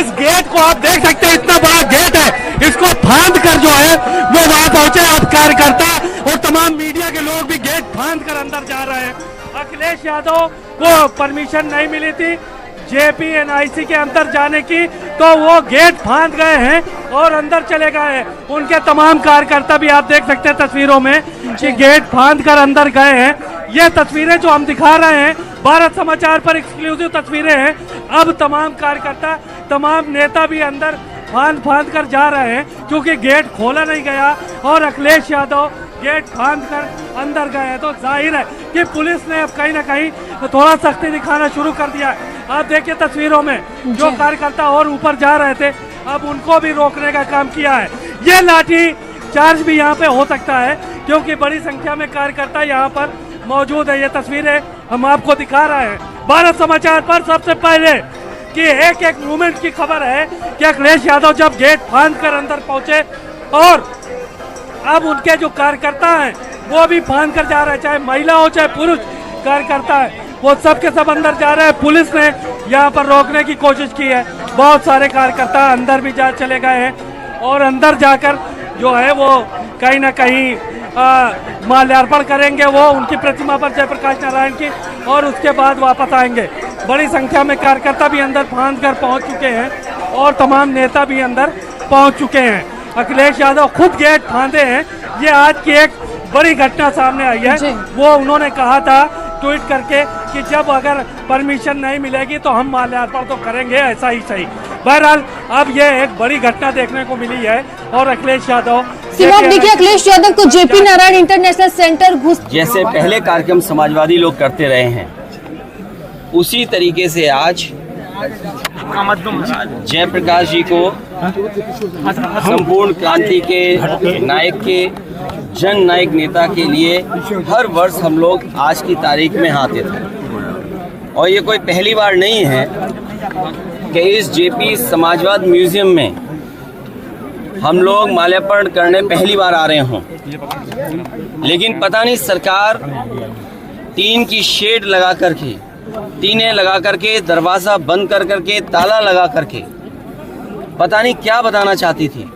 इस गेट को आप देख सकते हैं, इतना बड़ा गेट है, इसको फांद कर जो है वो वहां पहुंचे। अब कार्यकर्ता और तमाम मीडिया के लोग भी गेट फांद कर अंदर जा रहे हैं। अखिलेश यादव को परमिशन नहीं मिली थी JPNIC के अंदर जाने की, तो वो गेट फांद गए हैं और अंदर चले गए हैं। उनके तमाम कार्यकर्ता भी आप देख सकते हैं तस्वीरों में कि गेट फांद कर अंदर गए हैं। ये तस्वीरें जो हम दिखा रहे हैं भारत समाचार पर एक्सक्लूसिव तस्वीरें हैं। अब तमाम कार्यकर्ता, तमाम नेता भी अंदर फांद कर जा रहे हैं, क्योंकि गेट खोला नहीं गया और अखिलेश यादव गेट फांद कर अंदर गए हैं। तो जाहिर है कि पुलिस ने अब कहीं ना कहीं थोड़ा सख्ती दिखाना शुरू कर दिया है। आप देखिए तस्वीरों में जो कार्यकर्ता और ऊपर जा रहे थे, अब उनको भी रोकने का काम किया है। ये लाठी चार्ज भी यहाँ पे हो सकता है, क्योंकि बड़ी संख्या में कार्यकर्ता यहाँ पर मौजूद है। ये तस्वीरें हम आपको दिखा रहे हैं भारत समाचार पर। सबसे पहले कि एक एक मूवमेंट की खबर है कि अखिलेश यादव जब गेट फांद कर अंदर पहुंचे और अब उनके जो कार्यकर्ता हैं वो भी फांद कर जा रहे हैं, चाहे महिला हो चाहे पुरुष कार्यकर्ता है, वो सब के सब अंदर जा रहे हैं। पुलिस ने यहाँ पर रोकने की कोशिश की है। बहुत सारे कार्यकर्ता अंदर भी जा चले गए हैं और अंदर जाकर जो है वो कहीं ना कहीं माल्यार्पण करेंगे वो उनकी प्रतिमा पर, जयप्रकाश नारायण की, और उसके बाद वापस आएंगे। बड़ी संख्या में कार्यकर्ता भी अंदर फांद कर पहुँच चुके हैं और तमाम नेता भी अंदर पहुँच चुके हैं। अखिलेश यादव खुद गेट फांदे हैं। ये आज की एक बड़ी घटना सामने आई है। वो उन्होंने कहा था ट्वीट करके कि जब अगर परमिशन नहीं मिलेगी तो हम माल्यार्पण तो करेंगे, ऐसा ही सही। बहरहाल अब ये एक बड़ी घटना देखने को मिली है और अखिलेश यादव देखिए, अखिलेश यादव को JP नारायण इंटरनेशनल सेंटर घुस जैसे पहले कार्यक्रम समाजवादी लोग करते रहे हैं, उसी तरीके से आज जयप्रकाश जी को संपूर्ण क्रांति के नायक के जन नायक नेता के लिए हर वर्ष हम लोग आज की तारीख में आते थे। और ये कोई पहली बार नहीं है कि इस JP समाजवाद म्यूजियम में हम लोग माल्यार्पण करने पहली बार आ रहे हों। लेकिन पता नहीं सरकार टीन की शेड लगा करके, टीनें लगा करके, दरवाज़ा बंद कर करके, ताला लगा करके पता नहीं क्या बताना चाहती थी।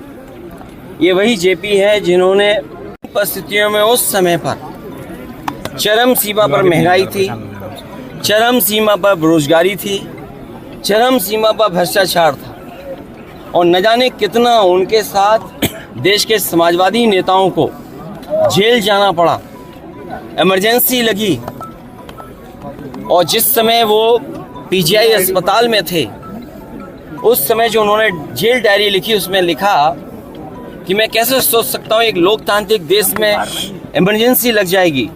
ये वही JP है जिन्होंने परिस्थितियों में उस समय पर चरम सीमा पर महंगाई थी, चरम सीमा पर बेरोजगारी थी, चरम सीमा पर भ्रष्टाचार था, और न जाने कितना उनके साथ देश के समाजवादी नेताओं को जेल जाना पड़ा, इमरजेंसी लगी। और जिस समय वो PGI अस्पताल में थे, उस समय जो उन्होंने जेल डायरी लिखी, उसमें लिखा कि मैं कैसे सोच सकता हूँ एक लोकतांत्रिक देश में इमरजेंसी लग जाएगी।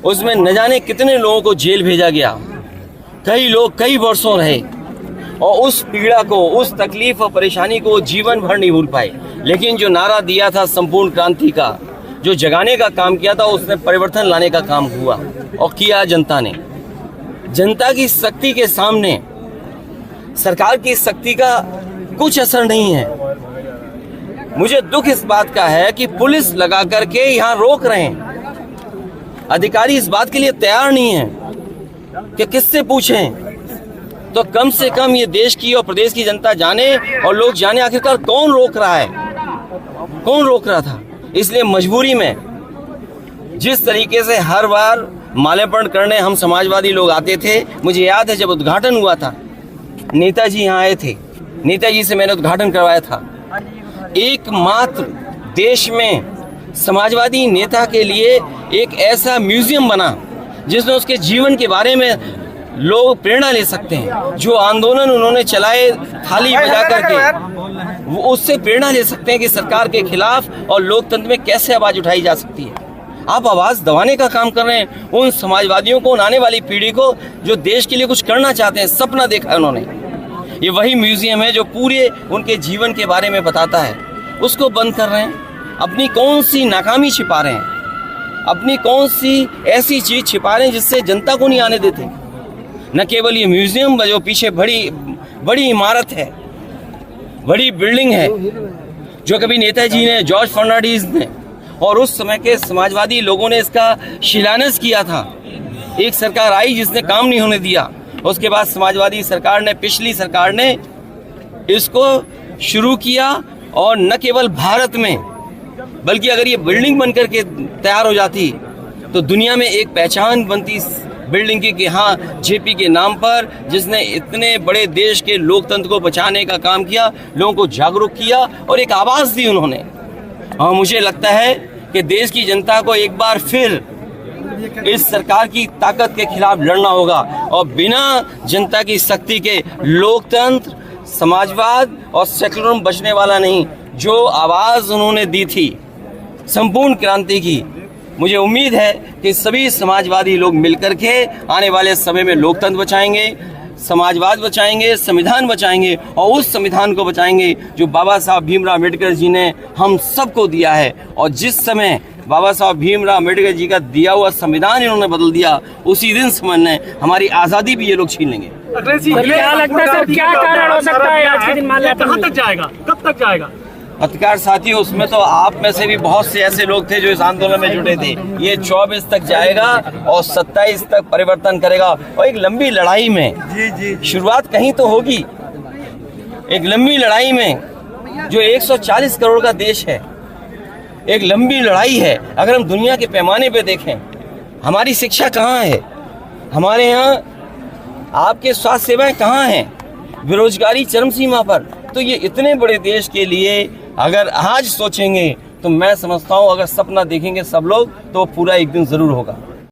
उसमें न जाने कितने लोगों को जेल भेजा गया, कई लोग कई वर्षों रहे और उस पीड़ा को, उस तकलीफ और परेशानी को जीवन भर नहीं भूल पाए। लेकिन जो नारा दिया था संपूर्ण क्रांति का, जो जगाने का काम किया था, उसने परिवर्तन लाने का काम हुआ और किया जनता ने। जनता की शक्ति के सामने सरकार की शक्ति का कुछ असर नहीं है। मुझे दुख इस बात का है कि पुलिस लगा करके यहाँ रोक रहे हैं। अधिकारी इस बात के लिए तैयार नहीं है कि किससे पूछें। तो कम से कम ये देश की और प्रदेश की जनता जाने और लोग जाने आखिरकार कौन रोक रहा है, कौन रोक रहा था। इसलिए मजबूरी में जिस तरीके से हर बार माल्यार्पण करने हम समाजवादी लोग आते थे, मुझे याद है जब उद्घाटन हुआ था, नेताजी यहाँ आए थे, नेताजी से मैंने उद्घाटन करवाया था। एकमात्र देश में समाजवादी नेता के लिए एक ऐसा म्यूजियम बना जिसमें उसके जीवन के बारे में लोग प्रेरणा ले सकते हैं। जो आंदोलन उन्होंने चलाए थाली बजा करके, वो उससे प्रेरणा ले सकते हैं कि सरकार के खिलाफ और लोकतंत्र में कैसे आवाज उठाई जा सकती है। आप आवाज दबाने का काम कर रहे हैं उन समाजवादियों को, उन आने वाली पीढ़ी को जो देश के लिए कुछ करना चाहते हैं, सपना देखा है उन्होंने। ये वही म्यूजियम है जो पूरे उनके जीवन के बारे में बताता है, उसको बंद कर रहे हैं। अपनी कौन सी नाकामी छिपा रहे हैं, अपनी कौन सी ऐसी चीज छिपा रहे हैं जिससे जनता को नहीं आने देते। न केवल ये म्यूजियम जो पीछे बड़ी इमारत है, बड़ी बिल्डिंग है, जो कभी नेताजी ने, जॉर्ज फर्नांडिस ने और उस समय के समाजवादी लोगों ने इसका शिलान्यास किया था। एक सरकार आई जिसने काम नहीं होने दिया, उसके बाद समाजवादी सरकार ने, पिछली सरकार ने इसको शुरू किया, और न केवल भारत में बल्कि अगर ये बिल्डिंग बनकर के तैयार हो जाती तो दुनिया में एक पहचान बनती इस बिल्डिंग की कि हाँ, जेपी के नाम पर जिसने इतने बड़े देश के लोकतंत्र को बचाने का काम किया, लोगों को जागरूक किया और एक आवाज़ दी उन्होंने। और मुझे लगता है कि देश की जनता को एक बार फिर इस सरकार की ताकत के खिलाफ लड़ना होगा, और बिना जनता की शक्ति के लोकतंत्र, समाजवाद और सेकुलरिज्म बचने वाला नहीं। जो आवाज़ उन्होंने दी थी संपूर्ण क्रांति की, मुझे उम्मीद है कि सभी समाजवादी लोग मिलकर के आने वाले समय में लोकतंत्र बचाएंगे, समाजवाद बचाएंगे, संविधान बचाएंगे, और उस संविधान को बचाएंगे जो बाबा साहब भीमराव अम्बेडकर जी ने हम सबको दिया है। और जिस समय बाबा साहब भीमराव अम्बेडकर जी का दिया हुआ संविधान इन्होंने बदल दिया, उसी दिन समझने हमारी आज़ादी भी ये लोग छीन लेंगे। क्या लगता है सर, क्या कारण हो सकता है आज के दिन माल्यार्पण? कहाँ तक जाएगा, कब तक जाएगा? पत्रकार साथियों, उसमें तो आप में से भी बहुत से ऐसे लोग थे जो इस आंदोलन में जुटे थे। ये 24 तक जाएगा और 27 तक परिवर्तन करेगा, और एक लंबी लड़ाई में शुरुआत कहीं तो होगी। एक लंबी लड़ाई में जो 140 करोड़ का देश है, एक लंबी लड़ाई है। अगर हम दुनिया के पैमाने पे देखें, हमारी शिक्षा कहाँ है, हमारे यहाँ आपके स्वास्थ्य सेवाएं कहाँ हैं, बेरोजगारी चरम सीमा पर। तो ये इतने बड़े देश के लिए अगर आज सोचेंगे तो मैं समझता हूँ अगर सपना देखेंगे सब लोग तो पूरा एक दिन जरूर होगा।